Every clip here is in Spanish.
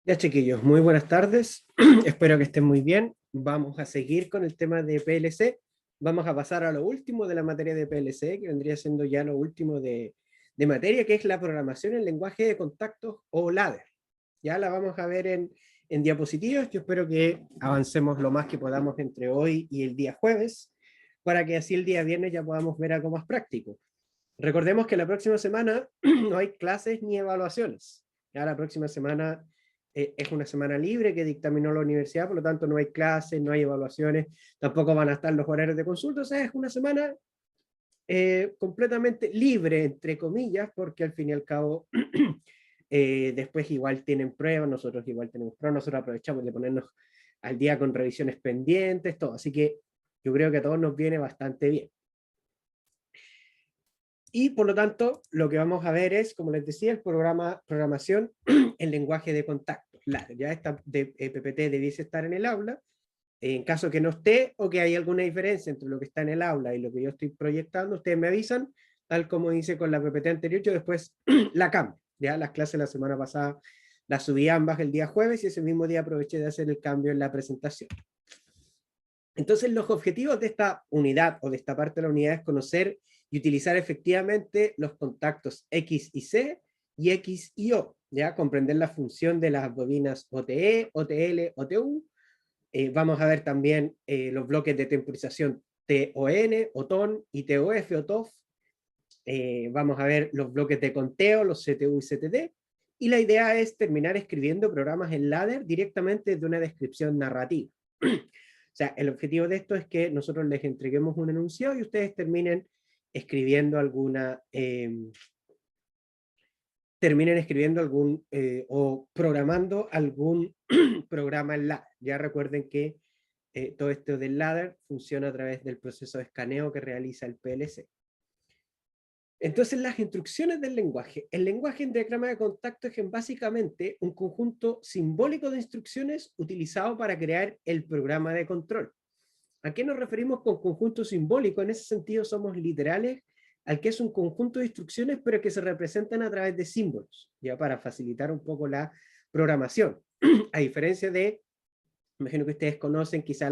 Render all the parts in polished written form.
Ya, chiquillos, muy buenas tardes. Espero que estén muy bien. Vamos a seguir con el tema de PLC. Vamos a pasar a lo último de la materia de PLC, que vendría siendo ya lo último de materia, que es la programación en lenguaje de contactos o ladder. Ya la vamos a ver en diapositivas. Yo espero que avancemos lo más que podamos entre hoy y el día jueves, para que así el día viernes ya podamos ver algo más práctico. Recordemos que la próxima semana no hay clases ni evaluaciones. Ya la próxima semana es una semana libre que dictaminó la universidad, por lo tanto no hay clases, no hay evaluaciones, tampoco van a estar los horarios de consulta, o sea, es una semana completamente libre, entre comillas, porque al fin y al cabo después igual tienen pruebas, nosotros igual tenemos pruebas, nosotros aprovechamos de ponernos al día con revisiones pendientes, todo, así que yo creo que a todos nos viene bastante bien. Y por lo tanto, lo que vamos a ver es, como les decía, el programación en lenguaje de contacto. Ya esta de PPT debiese estar en el aula. En caso que no esté o que hay alguna diferencia entre lo que está en el aula y lo que yo estoy proyectando, ustedes me avisan, tal como hice con la PPT anterior, yo después la cambio. Ya las clases la semana pasada las subí ambas el día jueves y ese mismo día aproveché de hacer el cambio en la presentación. Entonces, los objetivos de esta unidad o de esta parte de la unidad es conocer y utilizar efectivamente los contactos X y C y X y O, ¿ya? Comprender la función de las bobinas OTE, OTL, OTU. Vamos a ver también los bloques de temporización TON, OTON y TOF, OTOF. Vamos a ver los bloques de conteo, los CTU y CTD. Y la idea es terminar escribiendo programas en ladder directamente de una descripción narrativa. O sea, el objetivo de esto es que nosotros les entreguemos un enunciado y ustedes terminen escribiendo o programando algún programa en ladder. Ya recuerden que todo esto del ladder funciona a través del proceso de escaneo que realiza el PLC. Entonces, las instrucciones del lenguaje. El lenguaje en diagrama de contacto es básicamente un conjunto simbólico de instrucciones utilizado para crear el programa de control. ¿A qué nos referimos con conjunto simbólico? En ese sentido somos literales al que es un conjunto de instrucciones, pero que se representan a través de símbolos, ya para facilitar un poco la programación. A diferencia de, imagino que ustedes conocen quizás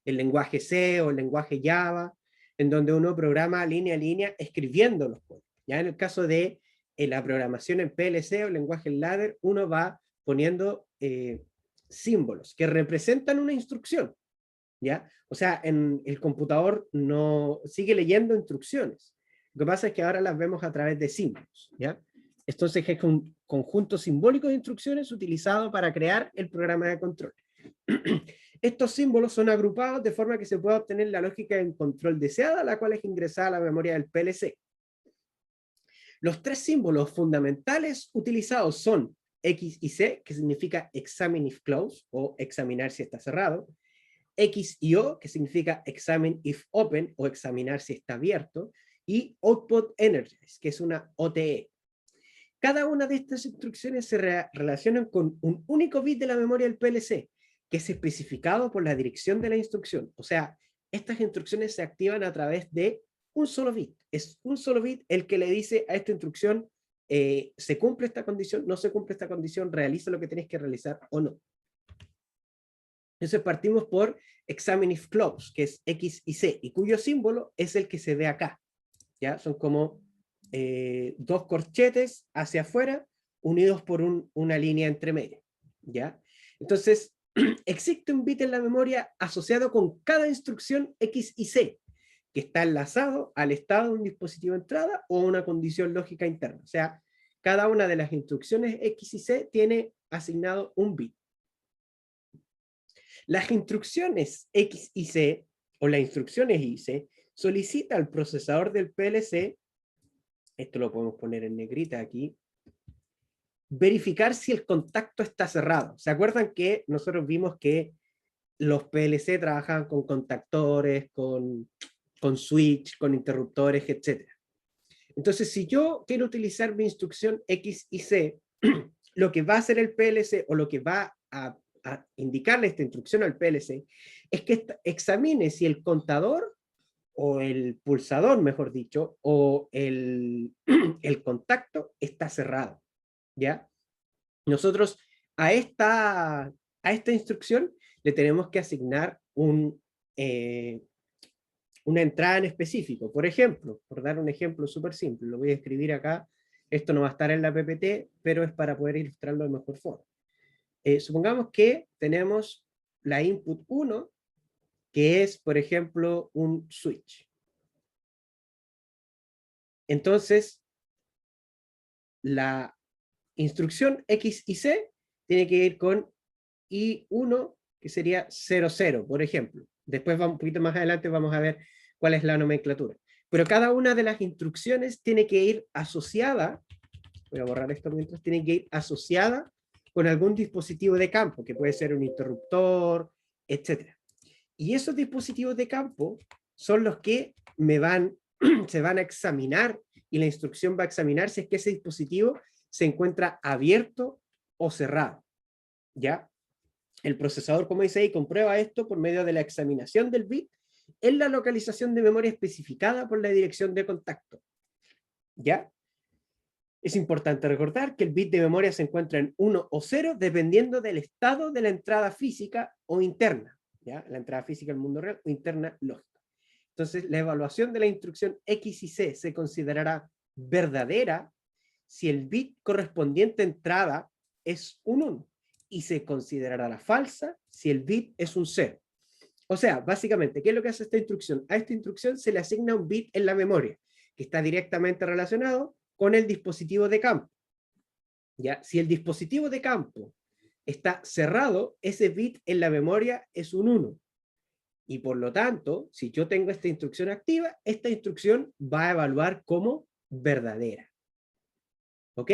el lenguaje C o el lenguaje Java, en donde uno programa línea a línea escribiendo los códigos. Ya en el caso de la programación en PLC o el lenguaje ladder, uno va poniendo símbolos que representan una instrucción. ¿Ya? O sea, en el computador no sigue leyendo instrucciones. Lo que pasa es que ahora las vemos a través de símbolos, ¿ya? Entonces es un conjunto simbólico de instrucciones utilizado para crear el programa de control. Estos símbolos son agrupados de forma que se pueda obtener la lógica de control deseada, la cual es ingresada a la memoria del PLC. Los tres símbolos fundamentales utilizados son X y C, que significa examine if closed, o examinar si está cerrado, X y O, que significa examine if open, o examinar si está abierto, y output energize, que es una OTE. Cada una de estas instrucciones se relacionan con un único bit de la memoria del PLC, que es especificado por la dirección de la instrucción. O sea, estas instrucciones se activan a través de un solo bit. Es un solo bit el que le dice a esta instrucción, se cumple esta condición, no se cumple esta condición, realiza lo que tenés que realizar o no. Entonces partimos por examine if closed, que es X y C, y cuyo símbolo es el que se ve acá. ¿Ya? Son como dos corchetes hacia afuera, unidos por una línea entre medio. ¿Ya? Entonces, existe un bit en la memoria asociado con cada instrucción X y C, que está enlazado al estado de un dispositivo de entrada o una condición lógica interna. O sea, cada una de las instrucciones X y C tiene asignado un bit. Las instrucciones X y C, o las instrucciones Y, solicita al procesador del PLC, esto lo podemos poner en negrita aquí, verificar si el contacto está cerrado. ¿Se acuerdan que nosotros vimos que los PLC trabajaban con contactores, con switch, con interruptores, etc.? Entonces, si yo quiero utilizar mi instrucción X y C, lo que va a hacer el PLC, o lo que va a indicarle esta instrucción al PLC, es que examine si el contador, o el pulsador, mejor dicho, o el contacto está cerrado, ¿ya? Nosotros A esta instrucción le tenemos que asignar una entrada en específico. Por ejemplo, por dar un ejemplo súper simple, lo voy a escribir acá. Esto no va a estar en la PPT, pero es para poder ilustrarlo de mejor forma. Supongamos que tenemos la input 1, que es, por ejemplo, un switch. Entonces, la instrucción X y C tiene que ir con I1, que sería 00, por ejemplo. Después, un poquito más adelante, vamos a ver cuál es la nomenclatura. Pero cada una de las instrucciones tiene que ir asociada, voy a borrar esto mientras, tiene que ir asociada con algún dispositivo de campo, que puede ser un interruptor, etc. Y esos dispositivos de campo son los que se van a examinar, y la instrucción va a examinar si es que ese dispositivo se encuentra abierto o cerrado. ¿Ya? El procesador, como dice ahí, comprueba esto por medio de la examinación del bit en la localización de memoria especificada por la dirección de contacto. ¿Ya? Es importante recordar que el bit de memoria se encuentra en 1 o 0 dependiendo del estado de la entrada física o interna. ¿Ya? La entrada física del mundo real o interna lógica. Entonces, la evaluación de la instrucción X y C se considerará verdadera si el bit correspondiente a entrada es un 1 y se considerará falsa si el bit es un 0. O sea, básicamente, ¿qué es lo que hace esta instrucción? A esta instrucción se le asigna un bit en la memoria, que está directamente relacionado con el dispositivo de campo. ¿Ya? Si el dispositivo de campo está cerrado, ese bit en la memoria es un 1. Y por lo tanto, si yo tengo esta instrucción activa, esta instrucción va a evaluar como verdadera. ¿Ok?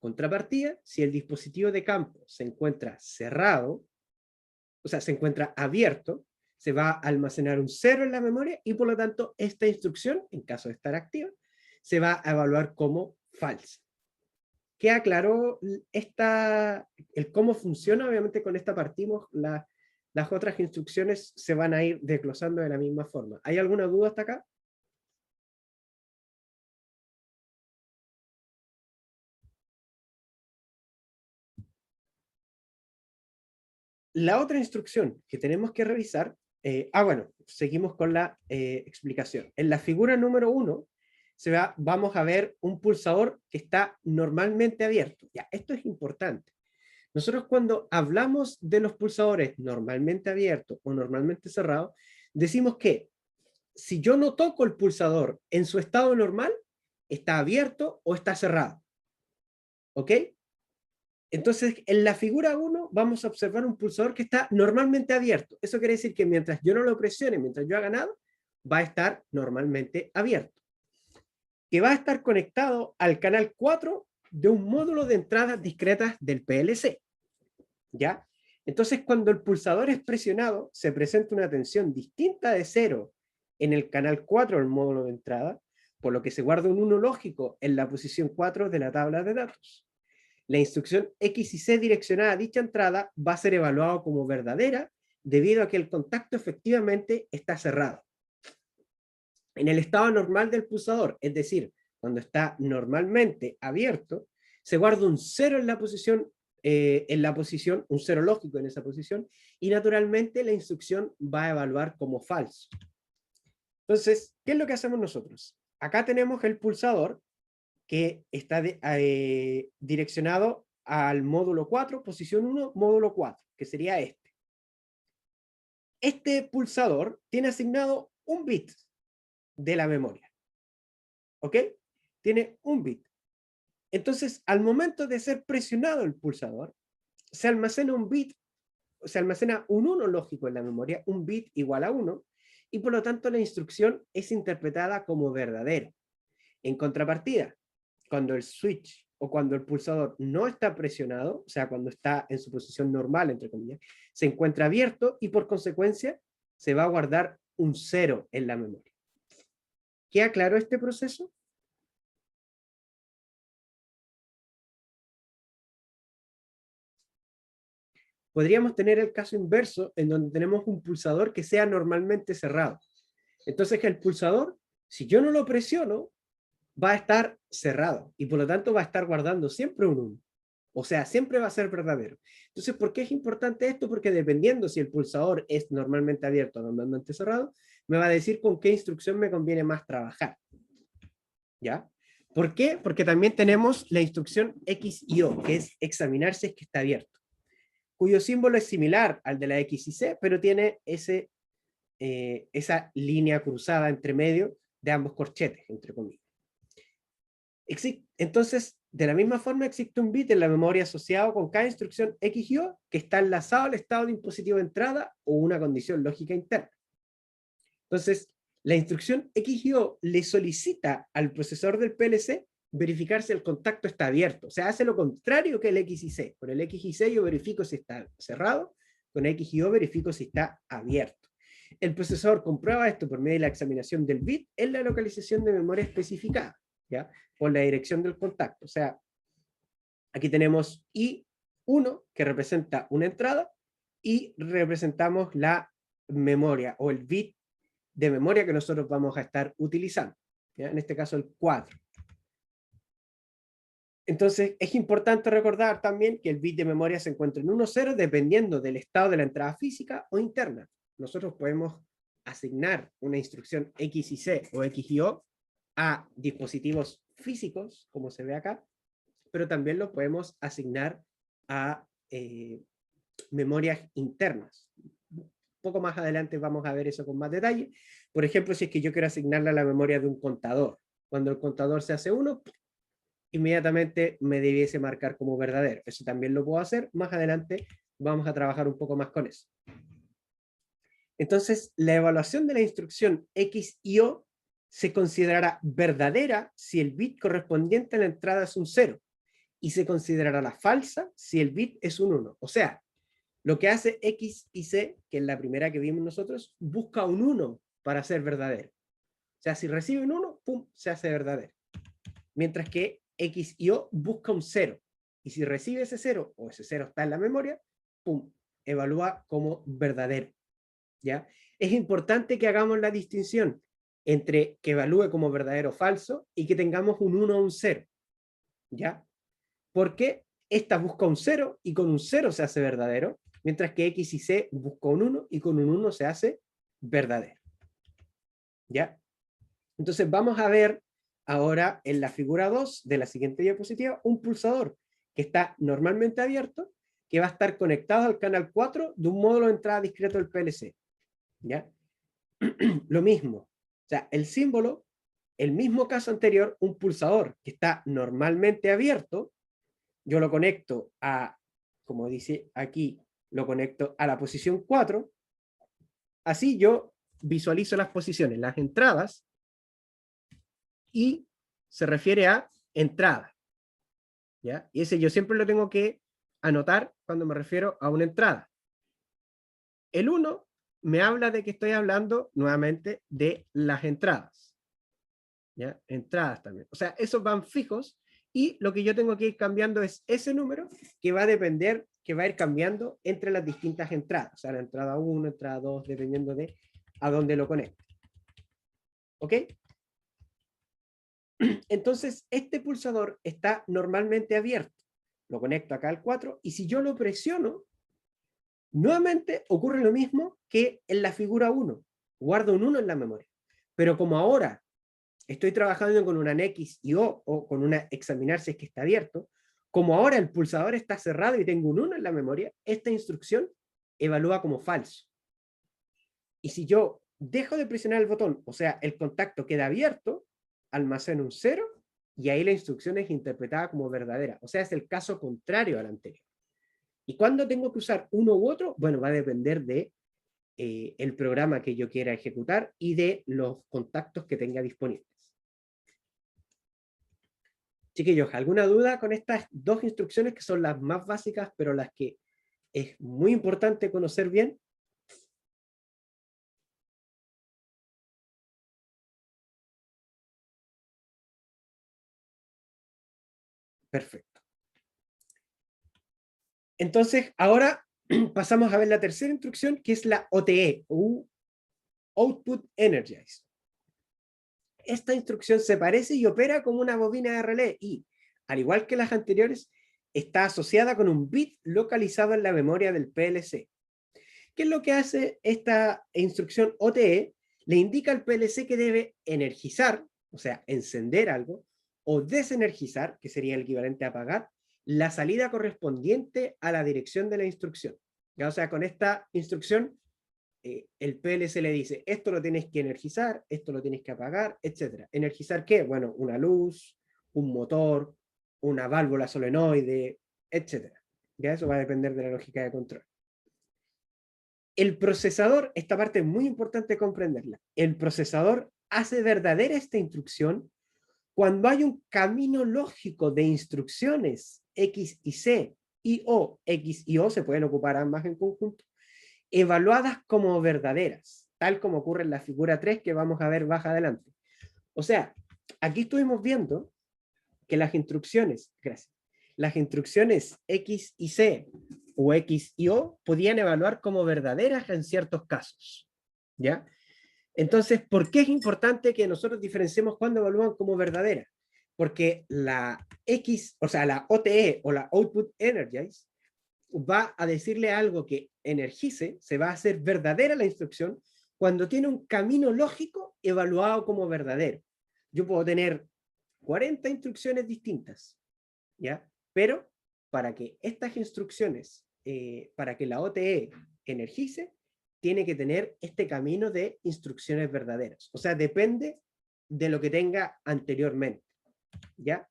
Contrapartida, si el dispositivo de campo se encuentra cerrado, o sea, se encuentra abierto, se va a almacenar un 0 en la memoria y por lo tanto esta instrucción, en caso de estar activa, se va a evaluar como falsa. ¿Queda claro el cómo funciona? Obviamente con esta partimos, las otras instrucciones se van a ir desglosando de la misma forma. ¿Hay alguna duda hasta acá? La otra instrucción que tenemos que revisar, bueno, seguimos con la explicación. En la figura número 1, vamos a ver un pulsador que está normalmente abierto. Ya, esto es importante. Nosotros cuando hablamos de los pulsadores normalmente abiertos o normalmente cerrados, decimos que si yo no toco el pulsador en su estado normal, está abierto o está cerrado. ¿Ok? Entonces, en la figura 1 vamos a observar un pulsador que está normalmente abierto. Eso quiere decir que mientras yo no lo presione, mientras yo haga nada, va a estar normalmente abierto. Que va a estar conectado al canal 4 de un módulo de entradas discretas del PLC. ¿Ya? Entonces, cuando el pulsador es presionado, se presenta una tensión distinta de 0 en el canal 4 del módulo de entrada, por lo que se guarda un 1 lógico en la posición 4 de la tabla de datos. La instrucción X y C direccionada a dicha entrada va a ser evaluada como verdadera debido a que el contacto efectivamente está cerrado. En el estado normal del pulsador, es decir, cuando está normalmente abierto, se guarda un 0 en la posición, un 0 lógico en esa posición, y naturalmente la instrucción va a evaluar como falso. Entonces, ¿qué es lo que hacemos nosotros? Acá tenemos el pulsador que está direccionado al módulo 4, posición 1, módulo 4, que sería este. Este pulsador tiene asignado un bit de la memoria. ¿Ok? Tiene un bit. Entonces, al momento de ser presionado el pulsador, se almacena un bit, se almacena un 1 lógico en la memoria, un bit igual a 1, y por lo tanto la instrucción es interpretada como verdadera. En contrapartida, cuando el switch o cuando el pulsador no está presionado, o sea, cuando está en su posición normal, entre comillas, se encuentra abierto y por consecuencia se va a guardar un 0 en la memoria. ¿Queda claro este proceso? Podríamos tener el caso inverso en donde tenemos un pulsador que sea normalmente cerrado. Entonces el pulsador, si yo no lo presiono, va a estar cerrado y por lo tanto va a estar guardando siempre un 1. O sea, siempre va a ser verdadero. Entonces, ¿por qué es importante esto? Porque dependiendo si el pulsador es normalmente abierto o normalmente cerrado, me va a decir con qué instrucción me conviene más trabajar. ¿Ya? ¿Por qué? Porque también tenemos la instrucción X y O, que es examinar si es que está abierto, cuyo símbolo es similar al de la X y C, pero tiene esa línea cruzada entre medio de ambos corchetes, entre comillas. Entonces, de la misma forma, existe un bit en la memoria asociado con cada instrucción X y O que está enlazado al estado de dispositivo de entrada o una condición lógica interna. Entonces, la instrucción X y O le solicita al procesador del PLC verificar si el contacto está abierto. O sea, hace lo contrario que el X y C. Con el X y C yo verifico si está cerrado, con X y O verifico si está abierto. El procesador comprueba esto por medio de la examinación del bit en la localización de memoria especificada, ¿ya? Por la dirección del contacto. O sea, aquí tenemos I1, que representa una entrada, y representamos la memoria o el bit de memoria que nosotros vamos a estar utilizando, ¿ya? En este caso el 4. Entonces es importante recordar también que el bit de memoria se encuentra en 1 0 dependiendo del estado de la entrada física o interna. Nosotros podemos asignar una instrucción X y C o X y O a dispositivos físicos, como se ve acá, pero también lo podemos asignar a memorias internas. Un poco más adelante vamos a ver eso con más detalle. Por ejemplo, si es que yo quiero asignarle a la memoria de un contador. Cuando el contador se hace 1, inmediatamente me debiese marcar como verdadero. Eso también lo puedo hacer. Más adelante vamos a trabajar un poco más con eso. Entonces, la evaluación de la instrucción X y O se considerará verdadera si el bit correspondiente a la entrada es un 0 y se considerará la falsa si el bit es un 1. O sea, lo que hace X y C, que es la primera que vimos nosotros, busca un 1 para ser verdadero. O sea, si recibe un 1, ¡pum!, se hace verdadero. Mientras que X y O busca un 0. Y si recibe ese 0, o ese 0 está en la memoria, ¡pum!, evalúa como verdadero. ¿Ya? Es importante que hagamos la distinción entre que evalúe como verdadero o falso y que tengamos un 1 o un 0. ¿Ya? Porque esta busca un 0 y con un 0 se hace verdadero, mientras que X y C busca un 1 y con un 1 se hace verdadero. ¿Ya? Entonces vamos a ver ahora en la figura 2 de la siguiente diapositiva un pulsador que está normalmente abierto, que va a estar conectado al canal 4 de un módulo de entrada discreto del PLC. ¿Ya? Lo mismo, o sea, el símbolo, el mismo caso anterior, un pulsador que está normalmente abierto, yo lo conecto a, como dice aquí, lo conecto a la posición 4, así yo visualizo las posiciones, las entradas, y se refiere a entrada, ¿ya? Y ese yo siempre lo tengo que anotar cuando me refiero a una entrada. El 1 me habla de que estoy hablando nuevamente de las entradas, ¿ya? Entradas también. O sea, esos van fijos y lo que yo tengo que ir cambiando es ese número que va a depender, que va a ir cambiando entre las distintas entradas. O sea, la entrada 1, entrada 2, dependiendo de a dónde lo conecte. ¿Ok? Entonces, este pulsador está normalmente abierto. Lo conecto acá al 4 y si yo lo presiono, nuevamente ocurre lo mismo que en la figura 1. Guardo un 1 en la memoria. Pero como ahora estoy trabajando con una X y o con una examinar si es que está abierto, como ahora el pulsador está cerrado y tengo un 1 en la memoria, esta instrucción evalúa como falso. Y si yo dejo de presionar el botón, o sea, el contacto queda abierto, almaceno un 0 y ahí la instrucción es interpretada como verdadera. O sea, es el caso contrario al anterior. ¿Y cuándo tengo que usar uno u otro? Bueno, va a depender de el programa que yo quiera ejecutar y de los contactos que tenga disponibles. Chiquillos, ¿alguna duda con estas dos instrucciones que son las más básicas, pero las que es muy importante conocer bien? Perfecto. Entonces, ahora pasamos a ver la tercera instrucción, que es la OTE, o Output Energize. Esta instrucción se parece y opera como una bobina de relé y, al igual que las anteriores, está asociada con un bit localizado en la memoria del PLC. ¿Qué es lo que hace esta instrucción OTE? Le indica al PLC que debe energizar, o sea, encender algo, o desenergizar, que sería el equivalente a apagar, la salida correspondiente a la dirección de la instrucción. ¿Ya? O sea, con esta instrucción, el PLC le dice, esto lo tienes que energizar, esto lo tienes que apagar, etc. ¿Energizar qué? Bueno, una luz, un motor, una válvula solenoide, etc. ¿Ya? Eso va a depender de la lógica de control. El procesador, esta parte es muy importante comprenderla, el procesador hace verdadera esta instrucción cuando hay un camino lógico de instrucciones X y C y O, X y O, se pueden ocupar ambas en conjunto, evaluadas como verdaderas, tal como ocurre en la figura 3 que vamos a ver más adelante. O sea, aquí estuvimos viendo que las instrucciones, gracias, las instrucciones X y C o X y O podían evaluar como verdaderas en ciertos casos, ¿ya? Entonces, ¿por qué es importante que nosotros diferenciemos cuando evalúan como verdadera? Porque la X, o sea, la OTE o la Output Energize va a decirle algo que energice, se va a hacer verdadera la instrucción cuando tiene un camino lógico evaluado como verdadero. Yo puedo tener 40 instrucciones distintas, ¿ya? Pero para que estas instrucciones, para que la OTE energice, tiene que tener este camino de instrucciones verdaderas. O sea, depende de lo que tenga anteriormente, ¿ya?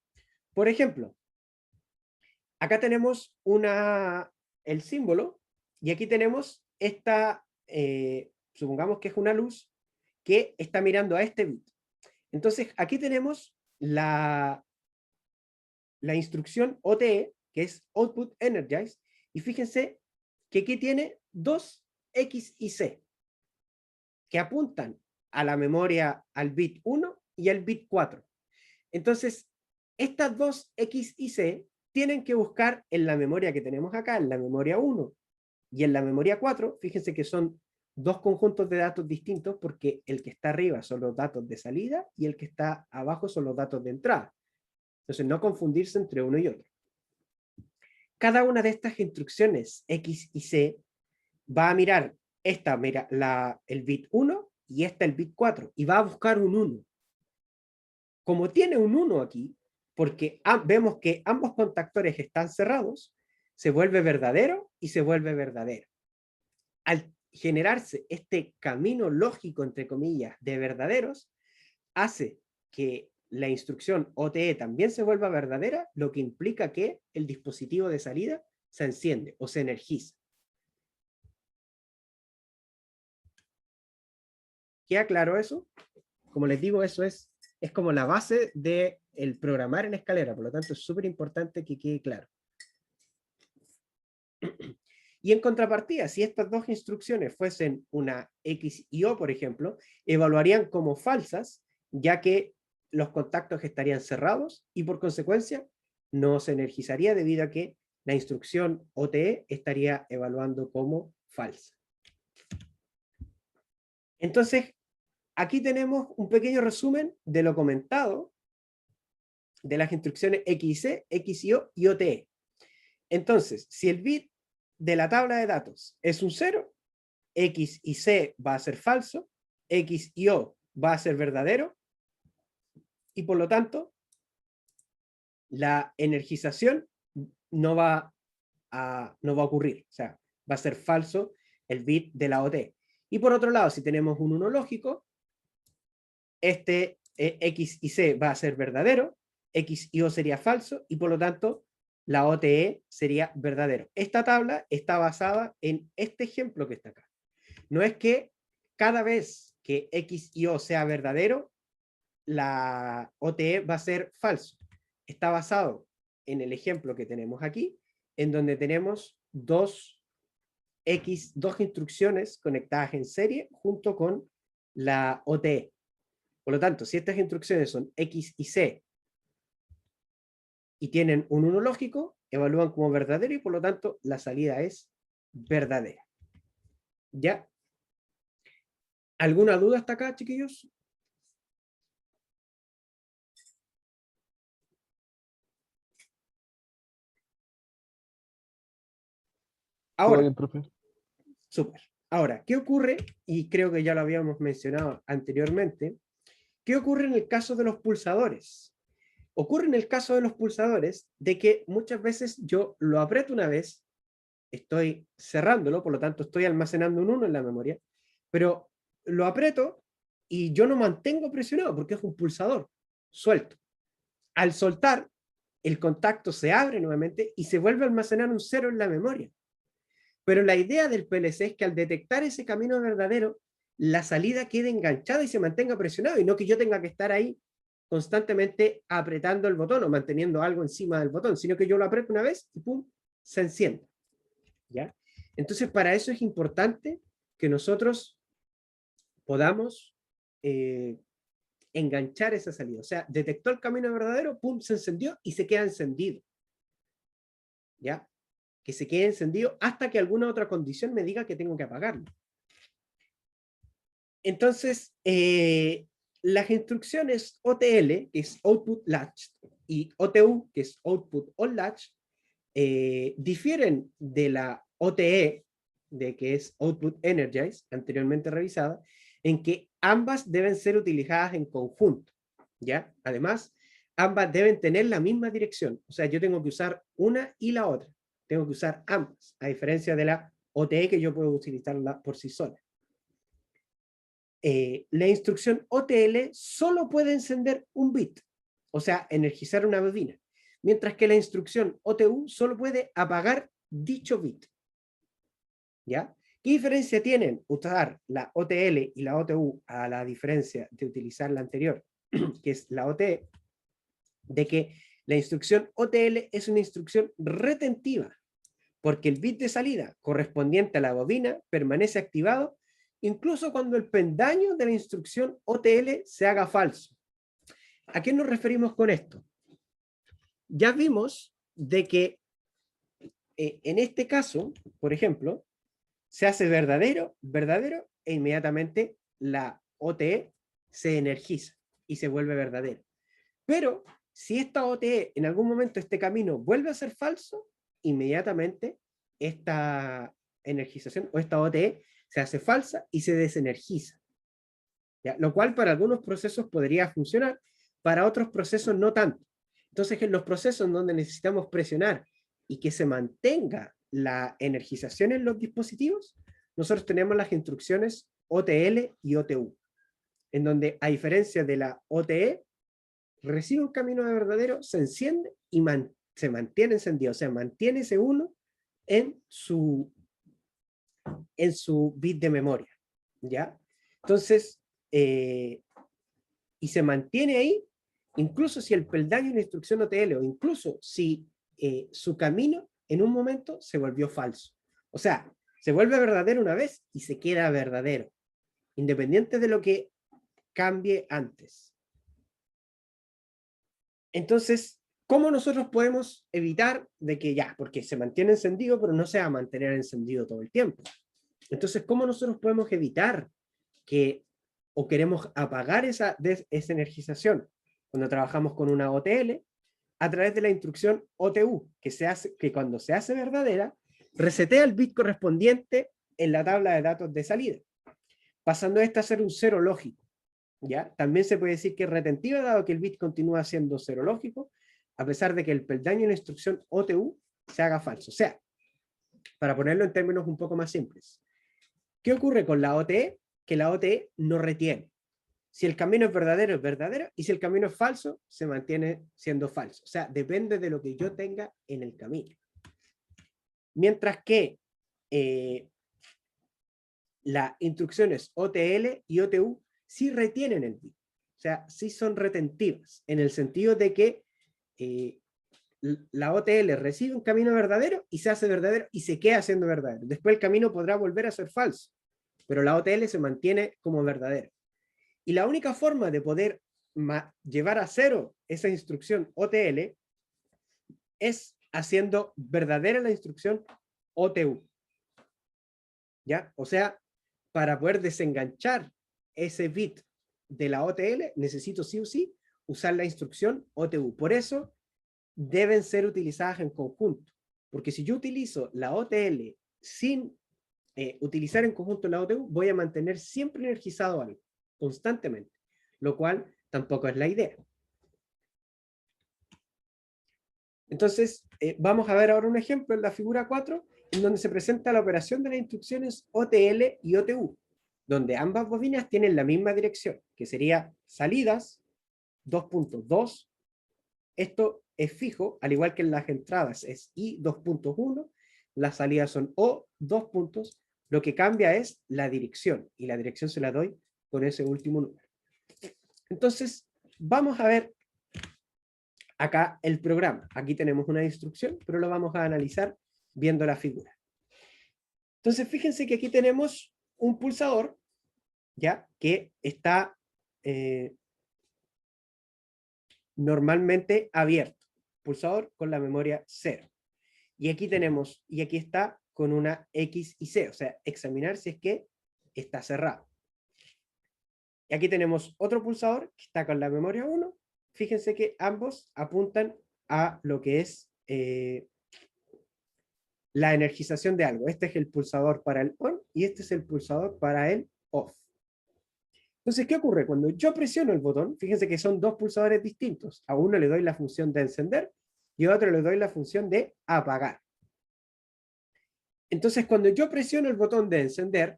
Por ejemplo, acá tenemos el símbolo y aquí tenemos esta, supongamos que es una luz que está mirando a este bit. Entonces, aquí tenemos la instrucción OTE, que es Output Energize, y fíjense que aquí tiene dos X y C, que apuntan a la memoria al bit 1 y al bit 4. Entonces, estas dos X y C tienen que buscar en la memoria que tenemos acá, en la memoria 1 y en la memoria 4, fíjense que son dos conjuntos de datos distintos porque el que está arriba son los datos de salida y el que está abajo son los datos de entrada. Entonces, no confundirse entre uno y otro. Cada una de estas instrucciones X y C va a mirar esta, mira, el bit 1 y esta el bit 4 y va a buscar un 1. Como tiene un 1 aquí, porque vemos que ambos contactores están cerrados, se vuelve verdadero y se vuelve verdadero. Al generarse este camino lógico, entre comillas, de verdaderos, hace que la instrucción OTE también se vuelva verdadera, lo que implica que el dispositivo de salida se enciende o se energiza. ¿Queda claro eso? Como les digo, eso es como la base del programar en escalera, por lo tanto es súper importante que quede claro. Y en contrapartida, si estas dos instrucciones fuesen una X y O, por ejemplo, evaluarían como falsas, ya que los contactos estarían cerrados y por consecuencia no se energizaría debido a que la instrucción OTE estaría evaluando como falsa. Entonces, aquí tenemos un pequeño resumen de lo comentado de las instrucciones XY, XIO y OTE. Entonces, si el bit de la tabla de datos es un 0, X y C va a ser falso, X y O va a ser verdadero, y por lo tanto, la energización no va a ocurrir, o sea, va a ser falso el bit de la OT. Y por otro lado, si tenemos un 1 lógico, este X y C va a ser verdadero, X y O sería falso, y por lo tanto, la OTE sería verdadero. Esta tabla está basada en este ejemplo que está acá. No es que cada vez que X y O sea verdadero, la OTE va a ser falso. Está basado en el ejemplo que tenemos aquí, en donde tenemos dos instrucciones conectadas en serie junto con la OTE. Por lo tanto, si estas instrucciones son X y C y tienen un 1 lógico, evalúan como verdadero y por lo tanto la salida es verdadera. ¿Ya? ¿Alguna duda hasta acá, chiquillos? Todo Ahora, bien, profe. súper. Ahora, ¿qué ocurre? Y creo que ya lo habíamos mencionado anteriormente. ¿Qué ocurre en el caso de los pulsadores? Ocurre en el caso de los pulsadores de que muchas veces yo lo aprieto una vez, estoy cerrándolo, por lo tanto estoy almacenando un 1 en la memoria, pero lo aprieto y yo no mantengo presionado porque es un pulsador suelto. Al soltar, el contacto se abre nuevamente y se vuelve a almacenar un 0 en la memoria. Pero la idea del PLC es que al detectar ese camino verdadero, la salida quede enganchada y se mantenga presionado, y no que yo tenga que estar ahí constantemente apretando el botón o manteniendo algo encima del botón, sino que yo lo aprieto una vez y ¡pum! Se enciende. ¿Ya? Entonces, para eso es importante que nosotros podamos enganchar esa salida. O sea, detectó el camino verdadero, ¡pum! Se encendió y se queda encendido. ¿Ya? Que se quede encendido hasta que alguna otra condición me diga que tengo que apagarlo. Entonces, las instrucciones OTL, que es Output Latch, y OTU, que es Output On Latch, difieren de la OTE, de que es Output Energize, anteriormente revisada, en que ambas deben ser utilizadas en conjunto, ¿ya? Además, ambas deben tener la misma dirección, o sea, yo tengo que usar una y la otra, tengo que usar ambas, a diferencia de la OTE que yo puedo utilizarla por sí sola. La instrucción OTL solo puede encender un bit, o sea, energizar una bobina, mientras que la instrucción OTU solo puede apagar dicho bit. ¿Ya? ¿Qué diferencia tienen usar la OTL y la OTU a la diferencia de utilizar la anterior, que es la OTE? De que la instrucción OTL es una instrucción retentiva, porque el bit de salida correspondiente a la bobina permanece activado incluso cuando el peldaño de la instrucción OTL se haga falso. ¿A qué nos referimos con esto? Ya vimos de que en este caso, por ejemplo, se hace verdadero, verdadero, e inmediatamente la OTE se energiza y se vuelve verdadero. Pero si esta OTE en algún momento este camino vuelve a ser falso, inmediatamente esta energización o esta OTE se hace falsa y se desenergiza. ¿Ya? Lo cual para algunos procesos podría funcionar, para otros procesos no tanto. Entonces, en los procesos donde necesitamos presionar y que se mantenga la energización en los dispositivos, nosotros tenemos las instrucciones OTL y OTU, en donde, a diferencia de la OTE, recibe un camino de verdadero, se enciende y se mantiene encendido, o sea, mantiene ese 1 en su bit de memoria, ¿ya? Entonces, y se mantiene ahí, incluso si el peldaño en la instrucción OTL, o incluso si su camino en un momento se volvió falso. O sea, se vuelve verdadero una vez y se queda verdadero, independiente de lo que cambie antes. Entonces, ¿cómo nosotros podemos evitar de que ya, porque se mantiene encendido, pero no se va a mantener encendido todo el tiempo? Entonces, ¿cómo nosotros podemos evitar que, o queremos apagar esa energización cuando trabajamos con una OTL? A través de la instrucción OTU, que cuando se hace verdadera, resetea el bit correspondiente en la tabla de datos de salida, pasando esta a ser un cero lógico. ¿Ya? También se puede decir que es retentiva, dado que el bit continúa siendo cero lógico, a pesar de que el peldaño en la instrucción OTU se haga falso. O sea, para ponerlo en términos un poco más simples, ¿qué ocurre con la OTE? Que la OTE no retiene. Si el camino es verdadero, y si el camino es falso, se mantiene siendo falso. O sea, depende de lo que yo tenga en el camino. Mientras que las instrucciones OTL y OTU sí retienen el bit. O sea, sí son retentivas, en el sentido de que la OTL recibe un camino verdadero y se hace verdadero y se queda siendo verdadero. Después el camino podrá volver a ser falso, pero la OTL se mantiene como verdadera. Y la única forma de poder llevar a cero esa instrucción OTL es haciendo verdadera la instrucción OTU. ¿Ya? O sea, para poder desenganchar ese bit de la OTL, necesito sí o sí usar la instrucción OTU. Por eso deben ser utilizadas en conjunto. Porque si yo utilizo la OTL sin utilizar en conjunto la OTU, voy a mantener siempre energizado algo, constantemente, lo cual tampoco es la idea. Entonces, vamos a ver ahora un ejemplo en la figura 4, en donde se presenta la operación de las instrucciones OTL y OTU, donde ambas bobinas tienen la misma dirección, que sería salidas, 2.2, esto es fijo, al igual que en las entradas es I 2.1, las salidas son O 2 puntos, lo que cambia es la dirección, y la dirección se la doy con ese último número. Entonces, vamos a ver acá el programa. Aquí tenemos una instrucción, pero lo vamos a analizar viendo la figura. Entonces, fíjense que aquí tenemos un pulsador, ¿ya? Que está normalmente abierto. Pulsador con la memoria 0. Y aquí tenemos, y aquí está con una X y C, o sea, examinar si es que está cerrado. Y aquí tenemos otro pulsador que está con la memoria 1. Fíjense que ambos apuntan a lo que es la energización de algo. Este es el pulsador para el on y este es el pulsador para el off. Entonces, ¿qué ocurre? Cuando yo presiono el botón, fíjense que son dos pulsadores distintos. A uno le doy la función de encender y a otro le doy la función de apagar. Entonces, cuando yo presiono el botón de encender,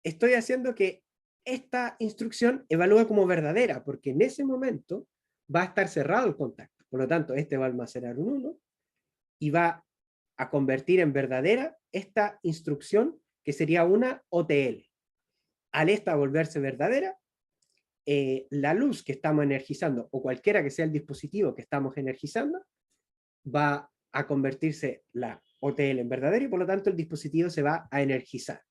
estoy haciendo que esta instrucción evalúe como verdadera, porque en ese momento va a estar cerrado el contacto. Por lo tanto, este va a almacenar un 1 y va a convertir en verdadera esta instrucción que sería una OTL. Al esta volverse verdadera, la luz que estamos energizando o cualquiera que sea el dispositivo que estamos energizando va a convertirse la OTL en verdadera y por lo tanto el dispositivo se va a energizar,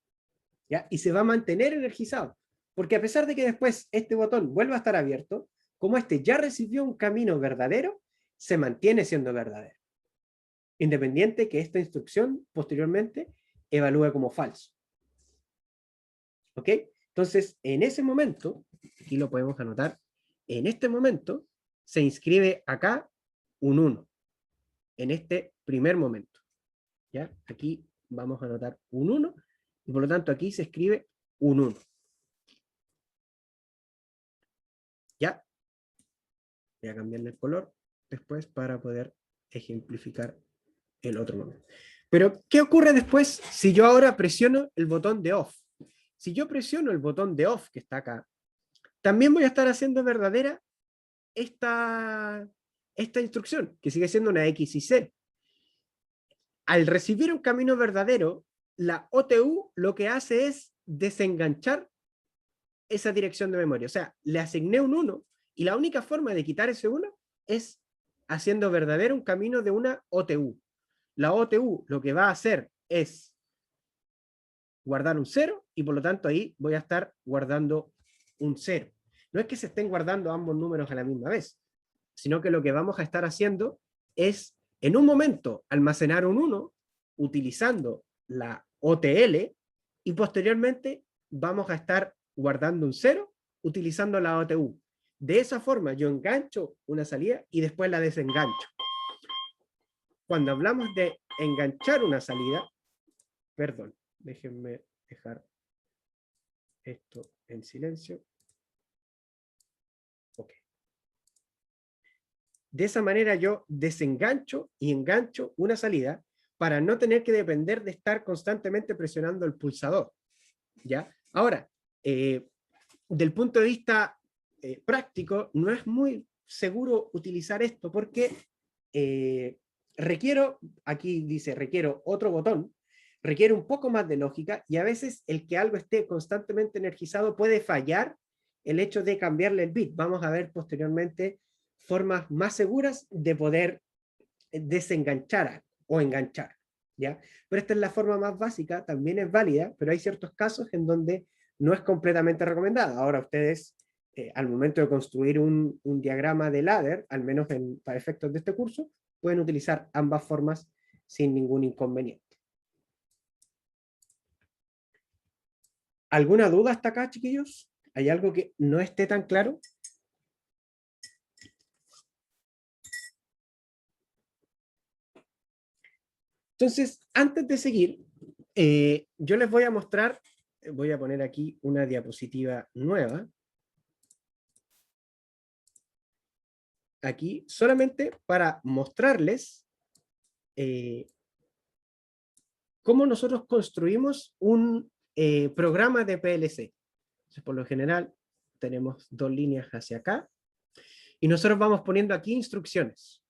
¿ya? Y se va a mantener energizado, porque a pesar de que después este botón vuelva a estar abierto, como este ya recibió un camino verdadero, se mantiene siendo verdadero, independiente que esta instrucción posteriormente evalúe como falso. ¿Ok? Entonces, en ese momento, aquí lo podemos anotar, en este momento se inscribe acá un 1, en este primer momento. ¿Ya? Aquí vamos a anotar un 1, y por lo tanto aquí se escribe un 1. ¿Ya? Voy a cambiarle el color después para poder ejemplificar el otro momento. Pero, ¿qué ocurre después si yo ahora presiono el botón de off? Si yo presiono el botón de off que está acá, también voy a estar haciendo verdadera esta instrucción, que sigue siendo una X y C. Al recibir un camino verdadero, la OTU lo que hace es desenganchar esa dirección de memoria. O sea, le asigné un 1 y la única forma de quitar ese 1 es haciendo verdadero un camino de una OTU. La OTU lo que va a hacer es guardar un 0 y por lo tanto ahí voy a estar guardando un 0. No es que se estén guardando ambos números a la misma vez, sino que lo que vamos a estar haciendo es en un momento almacenar un 1 utilizando la OTL y posteriormente vamos a estar guardando un 0 utilizando la OTU. De esa forma yo engancho una salida y después la desengancho. Cuando hablamos de enganchar una salida, perdón, déjenme dejar esto en silencio. Ok. De esa manera yo desengancho y engancho una salida para no tener que depender de estar constantemente presionando el pulsador. ¿Ya? Ahora, del punto de vista práctico, no es muy seguro utilizar esto porque requiero, aquí dice, requiero otro botón, requiere un poco más de lógica y a veces el que algo esté constantemente energizado puede fallar el hecho de cambiarle el bit. Vamos a ver posteriormente formas más seguras de poder desenganchar o enganchar, ¿ya? Pero esta es la forma más básica, también es válida, pero hay ciertos casos en donde no es completamente recomendada. Ahora ustedes, al momento de construir un diagrama de ladder, al menos para efectos de este curso, pueden utilizar ambas formas sin ningún inconveniente. ¿Alguna duda hasta acá, chiquillos? ¿Hay algo que no esté tan claro? Entonces, antes de seguir, Yo les voy a mostrar, voy a poner aquí una diapositiva nueva. Aquí, solamente para mostrarles cómo nosotros construimos un programa de PLC. Entonces, por lo general, tenemos dos líneas hacia acá, y nosotros vamos poniendo aquí instrucciones.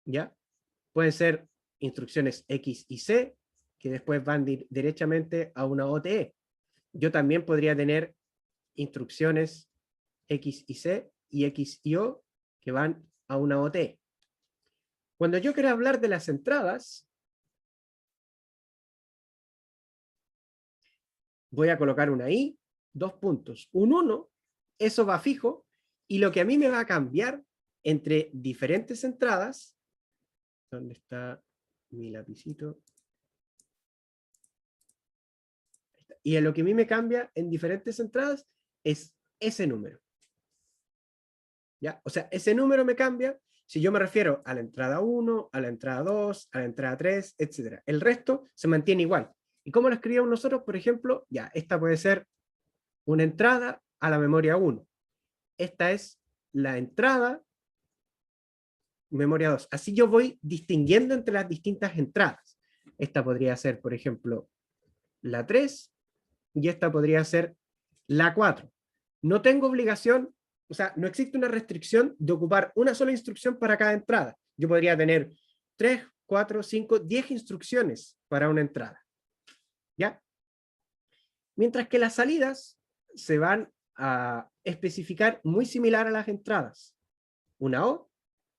¿Ya? Pueden ser instrucciones X y C, que después van derechamente a una OTE. Yo también podría tener instrucciones X y C y X y O que van a una OTE. Cuando yo quiero hablar de las entradas, voy a colocar una I, dos puntos, un 1, eso va fijo, y lo que a mí me va a cambiar entre diferentes entradas, ¿dónde está mi lapicito? Y lo que a mí me cambia en diferentes entradas es ese número. ¿Ya? O sea, ese número me cambia si yo me refiero a la entrada 1, a la entrada 2, a la entrada 3, etc. El resto se mantiene igual. ¿Y cómo lo escribimos nosotros? Por ejemplo, ya, esta puede ser una entrada a la memoria 1. Esta es la entrada memoria 2. Así yo voy distinguiendo entre las distintas entradas. Esta podría ser, por ejemplo, la 3 y esta podría ser la 4. No tengo obligación, o sea, no existe una restricción de ocupar una sola instrucción para cada entrada. Yo podría tener 3, 4, 5, 10 instrucciones para una entrada. ¿Ya? Mientras que las salidas se van a especificar muy similar a las entradas. Una O,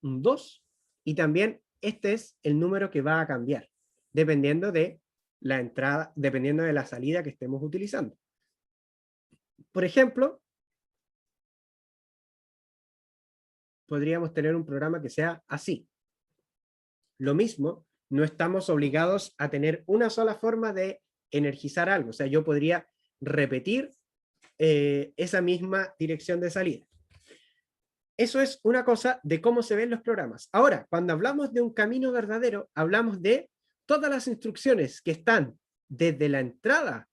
un 2, y también este es el número que va a cambiar, dependiendo de la entrada, dependiendo de la salida que estemos utilizando. Por ejemplo, podríamos tener un programa que sea así. Lo mismo, no estamos obligados a tener una sola forma de energizar algo. O sea, yo podría repetir esa misma dirección de salida. Eso es una cosa de cómo se ven los programas. Ahora, cuando hablamos de un camino verdadero, hablamos de todas las instrucciones que están desde la entrada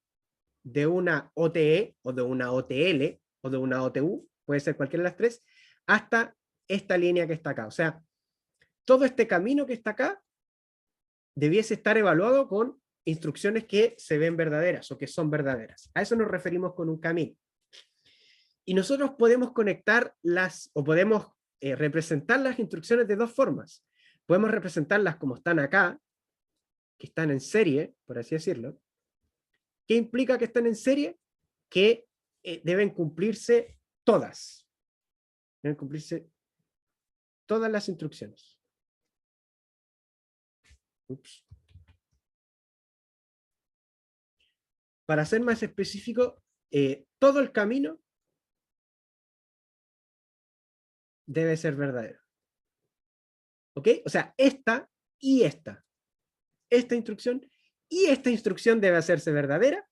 de una OTE o de una OTL o de una OTU, puede ser cualquiera de las tres, hasta esta línea que está acá. O sea, todo este camino que está acá debiese estar evaluado con instrucciones que se ven verdaderas o que son verdaderas. A eso nos referimos con un camino. Y nosotros podemos conectar o podemos representar las instrucciones de dos formas. Podemos representarlas como están acá, que están en serie, por así decirlo. ¿Qué implica que están en serie? Que deben cumplirse todas. Deben cumplirse todas las instrucciones. Ups. Para ser más específico, todo el camino debe ser verdadero. ¿Ok? O sea, esta y esta instrucción y esta instrucción debe hacerse verdadera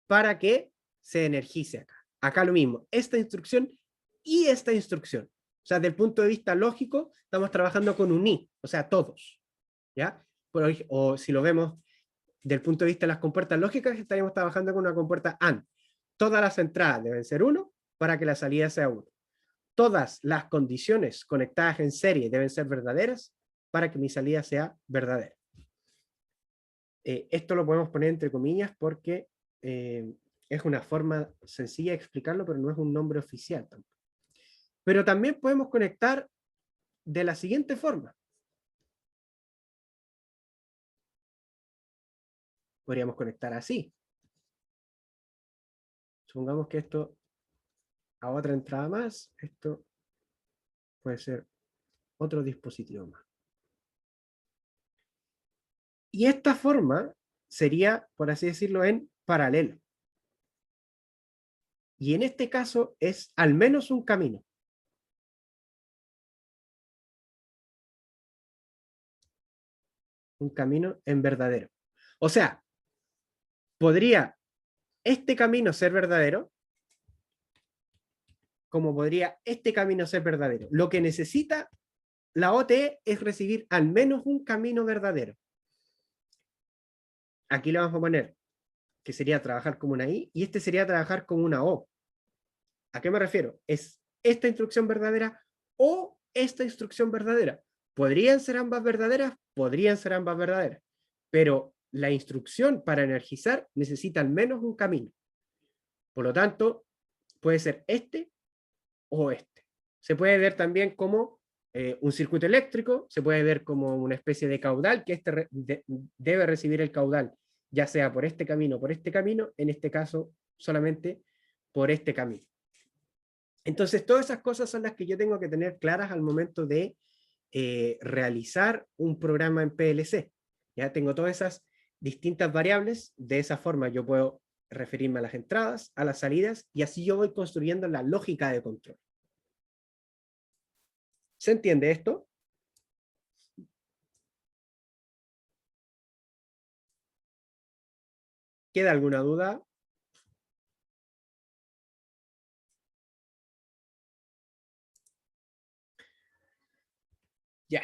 para que se energice acá. Acá lo mismo, esta instrucción y esta instrucción. O sea, desde el punto de vista lógico, estamos trabajando con un y, o sea, todos. ¿Ya? O si lo vemos del punto de vista de las compuertas lógicas, estaríamos trabajando con una compuerta AND. Todas las entradas deben ser 1 para que la salida sea 1. Todas las condiciones conectadas en serie deben ser verdaderas para que mi salida sea verdadera. Esto lo podemos poner entre comillas porque es una forma sencilla de explicarlo, pero no es un nombre oficial tampoco. Pero también podemos conectar de la siguiente forma. Podríamos conectar así. Supongamos que esto a otra entrada más, esto puede ser otro dispositivo más. Y esta forma sería, por así decirlo, en paralelo. Y en este caso es al menos un camino. Un camino en verdadero. O sea, podría este camino ser verdadero, como podría este camino ser verdadero. Lo que necesita la OTE es recibir al menos un camino verdadero. aquí le vamos a poner que sería trabajar como una I, y este sería trabajar como una O. ¿A qué me refiero? ¿Es esta instrucción verdadera o esta instrucción verdadera? ¿Podrían ser ambas verdaderas? Podrían ser ambas verdaderas. Pero la instrucción para energizar necesita al menos un camino. Por lo tanto, puede ser este o este. Se puede ver también como un circuito eléctrico, se puede ver como una especie de caudal, que debe recibir el caudal, ya sea por este camino o por este camino, en este caso solamente por este camino. Entonces, todas esas cosas son las que yo tengo que tener claras al momento de realizar un programa en PLC. Ya tengo todas esas distintas variables, de esa forma yo puedo referirme a las entradas, a las salidas, y así yo voy construyendo la lógica de control. ¿Se entiende esto? ¿Queda alguna duda? Ya.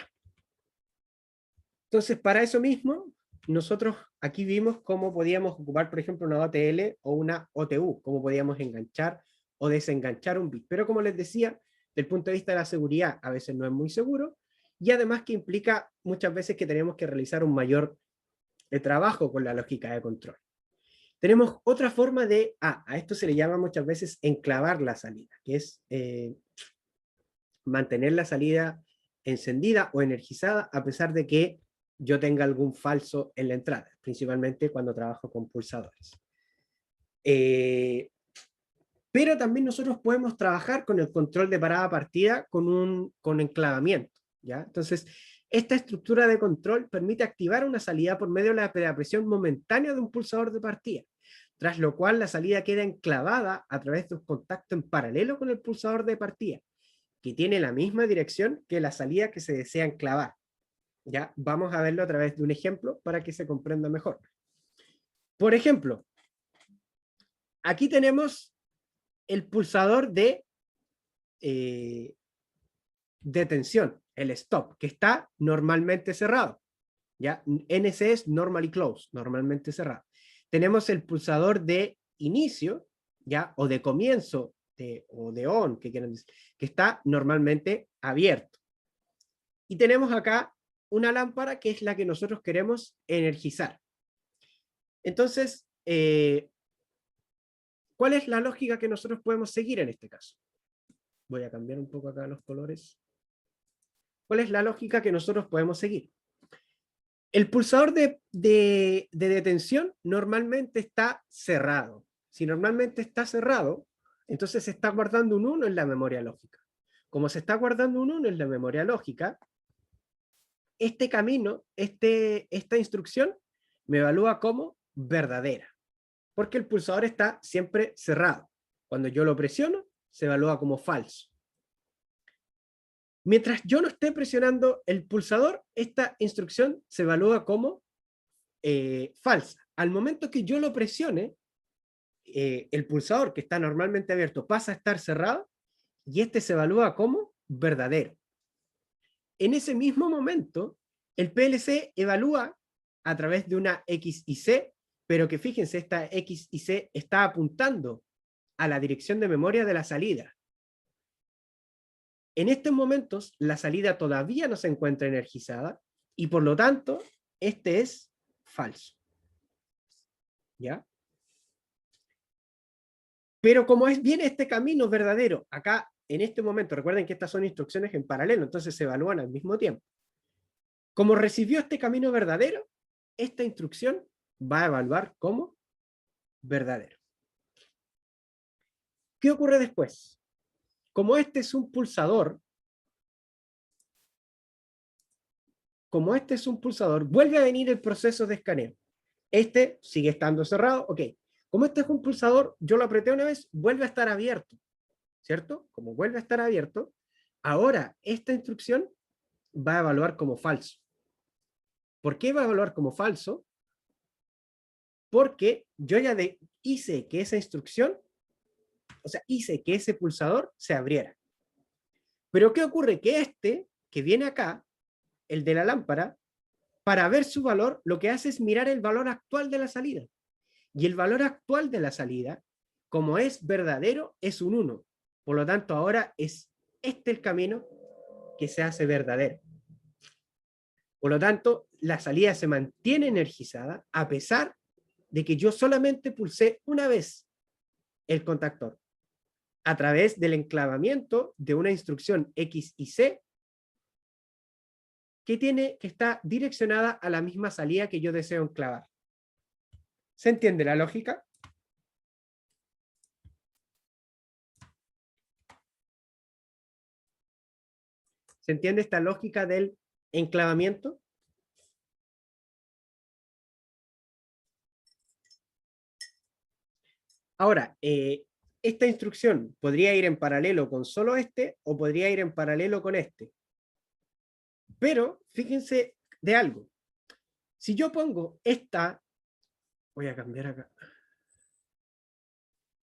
Entonces, para eso mismo, nosotros aquí vimos cómo podíamos ocupar, por ejemplo, una OTL o una OTU, cómo podíamos enganchar o desenganchar un bit. Pero como les decía, desde el punto de vista de la seguridad, a veces no es muy seguro, y además que implica muchas veces que tenemos que realizar un mayor trabajo con la lógica de control. Tenemos otra forma de, a esto se le llama muchas veces enclavar la salida, que es mantener la salida encendida o energizada a pesar de que yo tenga algún falso en la entrada, principalmente cuando trabajo con pulsadores. Pero también nosotros podemos trabajar con el control de parada-partida con enclavamiento, ¿ya? Entonces, esta estructura de control permite activar una salida por medio de la presión momentánea de un pulsador de partida, tras lo cual la salida queda enclavada a través de un contacto en paralelo con el pulsador de partida, que tiene la misma dirección que la salida que se desea enclavar. ¿Ya? Vamos a verlo a través de un ejemplo para que se comprenda mejor. Por ejemplo, aquí tenemos el pulsador de tensión, el stop, que está normalmente cerrado. ¿Ya? NC es normally closed, normalmente cerrado. Tenemos el pulsador de inicio, ¿ya? O de comienzo, o de on, que quieran decir, que está normalmente abierto. Y tenemos acá una lámpara que es la que nosotros queremos energizar. Entonces, ¿cuál es la lógica que nosotros podemos seguir en este caso? Voy a cambiar un poco acá los colores. ¿Cuál es la lógica que nosotros podemos seguir? El pulsador de detención normalmente está cerrado. Si normalmente está cerrado, entonces se está guardando un 1 en la memoria lógica. Como se está guardando un 1 en la memoria lógica, este camino, esta instrucción, me evalúa como verdadera, porque el pulsador está siempre cerrado. Cuando yo lo presiono, se evalúa como falso. Mientras yo no esté presionando el pulsador, esta instrucción se evalúa como falsa. Al momento que yo lo presione, el pulsador que está normalmente abierto pasa a estar cerrado y este se evalúa como verdadero. En ese mismo momento, el PLC evalúa a través de una X y C, pero que fíjense, esta X y C está apuntando a la dirección de memoria de la salida. En estos momentos, la salida todavía no se encuentra energizada y por lo tanto, este es falso. ¿Ya? Pero como viene este camino verdadero, acá en este momento, recuerden que estas son instrucciones en paralelo, entonces se evalúan al mismo tiempo. Como recibió este camino verdadero, esta instrucción va a evaluar como verdadero. ¿Qué ocurre después? Como este es un pulsador, vuelve a venir el proceso de escaneo. Este sigue estando cerrado, ok. Como este es un pulsador, yo lo apreté una vez, vuelve a estar abierto, ¿cierto? Como vuelve a estar abierto, ahora esta instrucción va a evaluar como falso. ¿Por qué va a evaluar como falso? Porque yo ya hice que esa instrucción, o sea, hice que ese pulsador se abriera. Pero ¿qué ocurre? Que este, que viene acá, el de la lámpara, para ver su valor, lo que hace es mirar el valor actual de la salida. Y el valor actual de la salida, como es verdadero, es un 1. Por lo tanto, ahora es este el camino que se hace verdadero. Por lo tanto, la salida se mantiene energizada a pesar de que yo solamente pulsé una vez el contactor a través del enclavamiento de una instrucción X y C que está direccionada a la misma salida que yo deseo enclavar. ¿Se entiende la lógica? ¿Se entiende esta lógica del enclavamiento? Ahora, esta instrucción podría ir en paralelo con solo este o podría ir en paralelo con este. Pero fíjense de algo. Si yo pongo esta, voy a cambiar acá.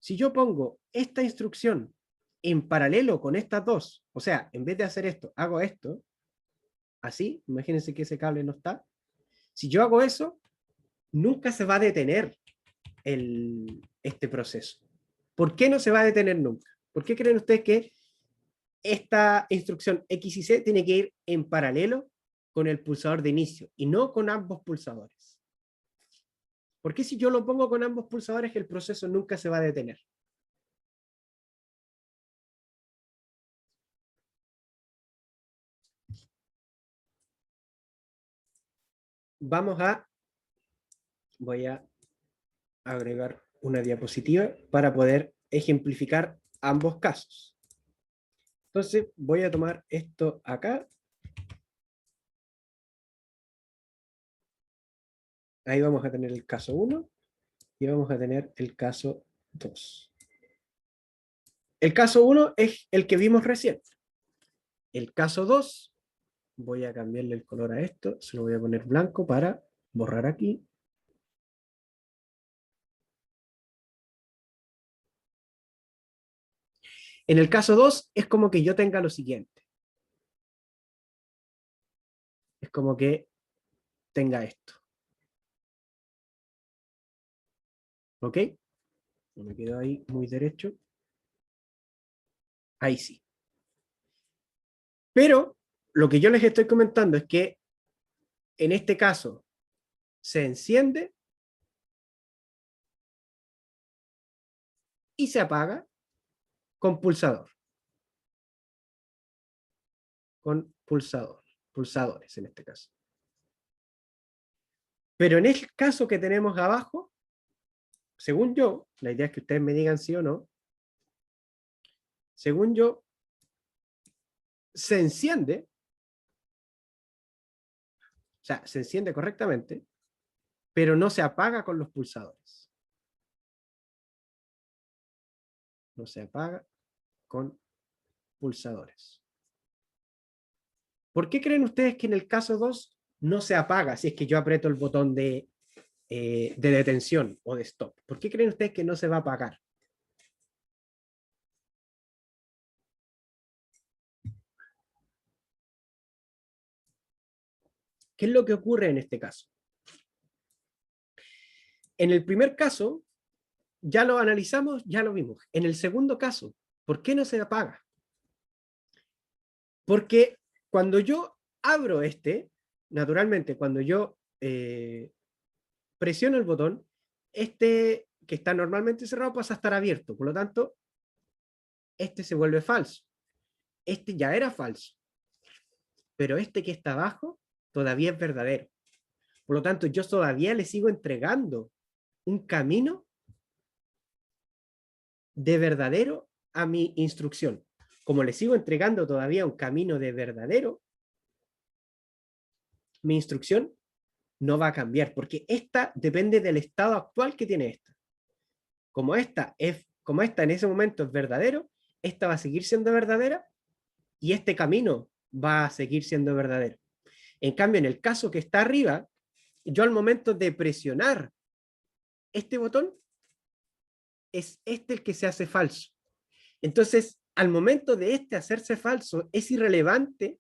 Si yo pongo esta instrucción en paralelo con estas dos, o sea, en vez de hacer esto, hago esto, así, imagínense que ese cable no está. Si yo hago eso, nunca se va a detener este proceso. ¿Por qué no se va a detener nunca? ¿Por qué creen ustedes que esta instrucción X y C tiene que ir en paralelo con el pulsador de inicio y no con ambos pulsadores? ¿Por qué si yo lo pongo con ambos pulsadores el proceso nunca se va a detener? Voy a agregar una diapositiva para poder ejemplificar ambos casos. Entonces voy a tomar esto acá. Ahí vamos a tener el caso 1 y vamos a tener el caso 2. El caso 1 es el que vimos recién. El caso 2, voy a cambiarle el color a esto, se lo voy a poner blanco para borrar aquí. En el caso 2 es como que yo tenga lo siguiente. Es como que tenga esto. ¿Ok? No me quedo ahí muy derecho. Ahí sí. Pero lo que yo les estoy comentando es que en este caso se enciende y se apaga con pulsador. Con pulsadores en este caso. Pero en el caso que tenemos abajo, según yo, la idea es que ustedes me digan sí o no, según yo, se enciende, o sea, se enciende correctamente, pero no se apaga con los pulsadores. No se apaga con pulsadores. ¿Por qué creen ustedes que en el caso 2 no se apaga si es que yo aprieto el botón de detención o de stop? ¿Por qué creen ustedes que no se va a apagar? ¿Qué es lo que ocurre en este caso? En el primer caso, ya lo analizamos, ya lo vimos. En el segundo caso, ¿por qué no se apaga? Porque cuando yo abro naturalmente, cuando yo presiono el botón, este que está normalmente cerrado pasa a estar abierto. Por lo tanto, este se vuelve falso. Este ya era falso. Pero este que está abajo todavía es verdadero. Por lo tanto, yo todavía le sigo entregando un camino de verdadero a mi instrucción. Como le sigo entregando todavía un camino de verdadero, mi instrucción no va a cambiar, porque esta depende del estado actual que tiene esta. Como esta en ese momento es verdadero, esta va a seguir siendo verdadera y este camino va a seguir siendo verdadero. En cambio, en el caso que está arriba, yo al momento de presionar este botón, es este el que se hace falso. Entonces, al momento de hacerse falso, es irrelevante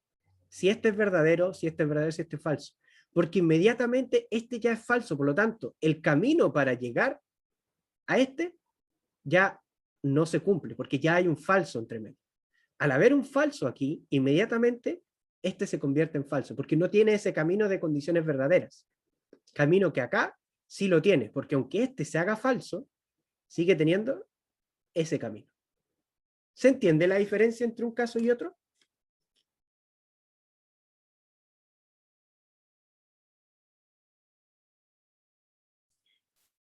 si este es verdadero, si este es verdadero, si este es falso. porque inmediatamente este ya es falso, por lo tanto, el camino para llegar a este ya no se cumple, porque ya hay un falso entre medio. Al haber un falso aquí, inmediatamente este se convierte en falso, porque no tiene ese camino de condiciones verdaderas. Camino que acá sí lo tiene, porque aunque este se haga falso, sigue teniendo ese camino. ¿Se entiende la diferencia entre un caso y otro?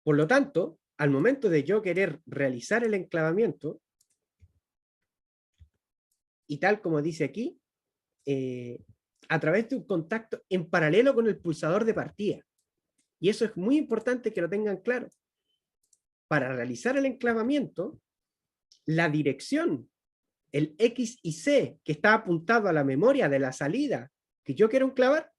Por lo tanto, al momento de yo querer realizar el enclavamiento, y tal como dice aquí, a través de un contacto en paralelo con el pulsador de partida. Y eso es muy importante que lo tengan claro. Para realizar el enclavamiento, la dirección, el X y C, que está apuntado a la memoria de la salida que yo quiero enclavar,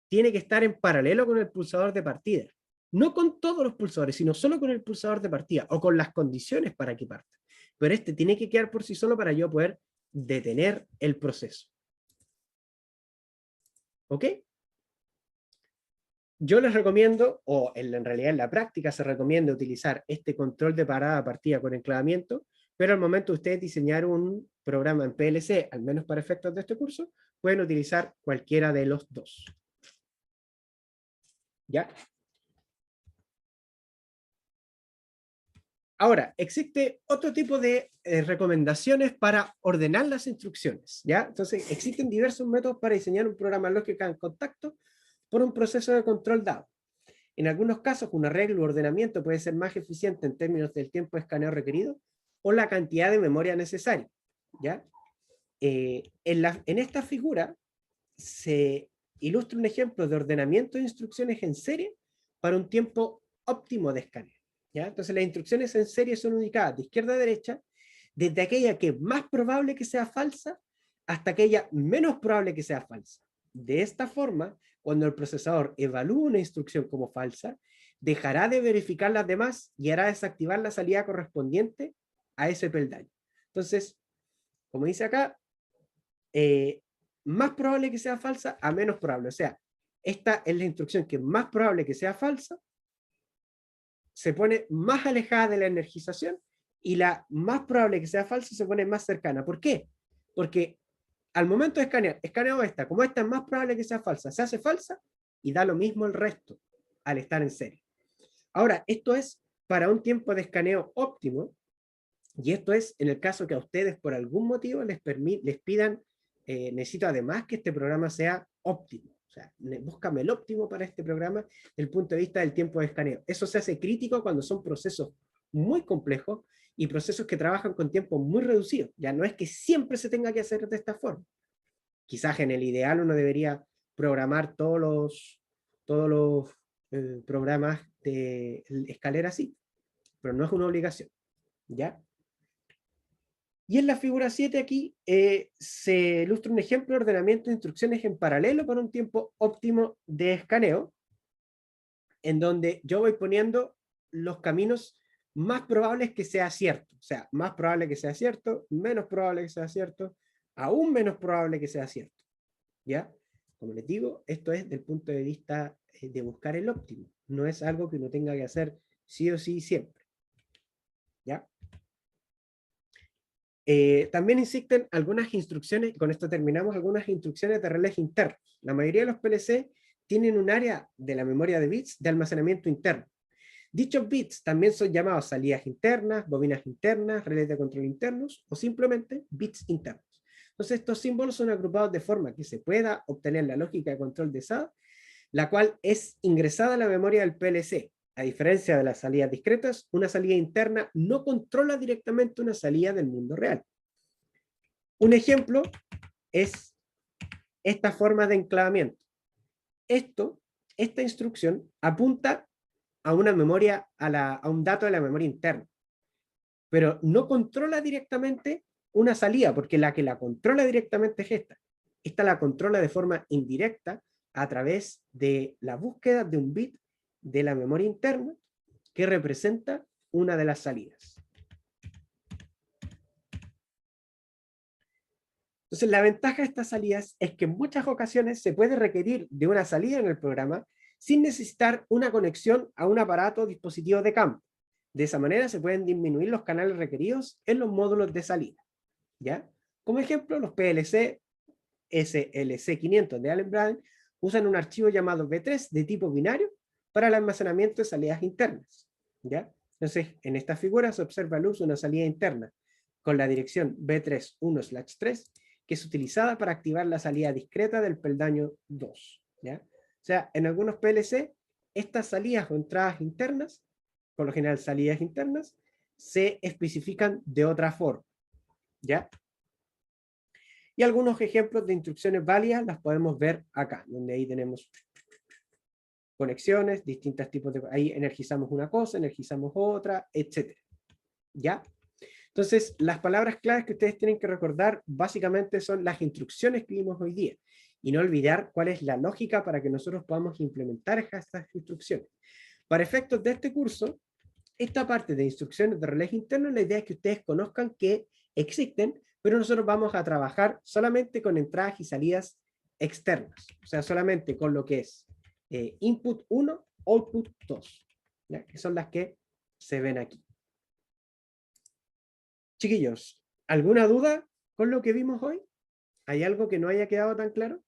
tiene que estar en paralelo con el pulsador de partida. No con todos los pulsadores, sino solo con el pulsador de partida o con las condiciones para que parta. Pero este tiene que quedar por sí solo para yo poder detener el proceso. ¿Ok? Yo les recomiendo, o en realidad en la práctica se recomienda utilizar este control de parada partida con enclavamiento, pero al momento de ustedes diseñar un programa en PLC, al menos para efectos de este curso, pueden utilizar cualquiera de los dos. ¿Ya? Ahora, existe otro tipo de recomendaciones para ordenar las instrucciones, ¿ya? Entonces, existen diversos métodos para diseñar un programa lógico en contacto por un proceso de control dado. En algunos casos, un arreglo o ordenamiento puede ser más eficiente en términos del tiempo de escaneo requerido o la cantidad de memoria necesaria, ¿ya? En esta figura se ilustra un ejemplo de ordenamiento de instrucciones en serie para un tiempo óptimo de escaneo. ¿Ya? Entonces las instrucciones en serie son ubicadas de izquierda a derecha, desde aquella que es más probable que sea falsa hasta aquella menos probable que sea falsa. De esta forma, cuando el procesador evalúa una instrucción como falsa, dejará de verificar las demás y hará desactivar la salida correspondiente a ese peldaño. Entonces, como dice acá, más probable que sea falsa a menos probable. O sea, esta es la instrucción que es más probable que sea falsa, se pone más alejada de la energización y la más probable que sea falsa se pone más cercana. ¿Por qué? Porque al momento de escanear, escaneo esta, como esta es más probable que sea falsa, se hace falsa y da lo mismo el resto al estar en serie. Ahora, esto es para un tiempo de escaneo óptimo y esto es en el caso que a ustedes por algún motivo les pidan, necesito además que este programa sea óptimo. O sea, búscame el óptimo para este programa desde el punto de vista del tiempo de escaneo. Eso se hace crítico cuando son procesos muy complejos y procesos que trabajan con tiempo muy reducido. Ya no es que siempre se tenga que hacer de esta forma. Quizás en el ideal uno debería programar todos los programas de escalera así, pero no es una obligación. ¿Ya? Y en la figura 7 aquí se ilustra un ejemplo de ordenamiento de instrucciones en paralelo para un tiempo óptimo de escaneo, en donde yo voy poniendo los caminos más probables que sea cierto. O sea, más probable que sea cierto, menos probable que sea cierto, aún menos probable que sea cierto. ¿Ya? Como les digo, esto es del punto de vista de buscar el óptimo. No es algo que uno tenga que hacer sí o sí siempre. ¿Ya? También existen algunas instrucciones, con esto terminamos, algunas instrucciones de relés internos. La mayoría de los PLC tienen un área de la memoria de bits de almacenamiento interno. Dichos bits también son llamados salidas internas, bobinas internas, relés de control internos o simplemente bits internos. Entonces estos símbolos son agrupados de forma que se pueda obtener la lógica de control de SAT, la cual es ingresada a la memoria del PLC. A diferencia de las salidas discretas, una salida interna no controla directamente una salida del mundo real. Un ejemplo es esta forma de enclavamiento. Esta instrucción apunta a una memoria, a un dato de la memoria interna, pero no controla directamente una salida, porque la que la controla directamente es esta. Esta la controla de forma indirecta a través de la búsqueda de un bit de la memoria interna que representa una de las salidas. Entonces, la ventaja de estas salidas es que en muchas ocasiones se puede requerir de una salida en el programa sin necesitar una conexión a un aparato o dispositivo de campo. De esa manera se pueden disminuir los canales requeridos en los módulos de salida, ¿ya? Como ejemplo, los PLC SLC500 de Allen Bradley usan un archivo llamado B3 de tipo binario para el almacenamiento de salidas internas, ¿ya? Entonces, en esta figura se observa el uso de una salida interna con la dirección B31/3, que es utilizada para activar la salida discreta del peldaño 2, ¿ya? O sea, en algunos PLC, estas salidas o entradas internas, por lo general salidas internas, se especifican de otra forma, ¿ya? Y algunos ejemplos de instrucciones válidas las podemos ver acá, donde ahí tenemos conexiones, distintos tipos de... Ahí energizamos una cosa, energizamos otra, etc. ¿Ya? Entonces, las palabras claves que ustedes tienen que recordar básicamente son las instrucciones que vimos hoy día. Y no olvidar cuál es la lógica para que nosotros podamos implementar estas instrucciones. Para efectos de este curso, esta parte de instrucciones de relés interno, la idea es que ustedes conozcan que existen, pero nosotros vamos a trabajar solamente con entradas y salidas externas. O sea, solamente con lo que es input 1, output 2, ¿ya? Que son las que se ven aquí. Chiquillos, ¿alguna duda con lo que vimos hoy? ¿Hay algo que no haya quedado tan claro?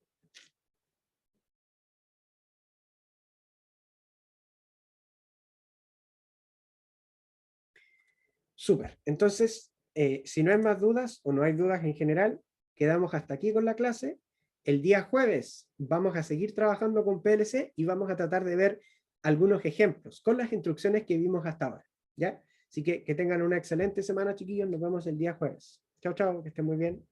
Súper. Entonces, si no hay más dudas o no hay dudas en general, quedamos hasta aquí con la clase. El día jueves vamos a seguir trabajando con PLC y vamos a tratar de ver algunos ejemplos con las instrucciones que vimos hasta ahora, ¿ya? Así que tengan una excelente semana, chiquillos. Nos vemos el día jueves. Chao, chao, que estén muy bien.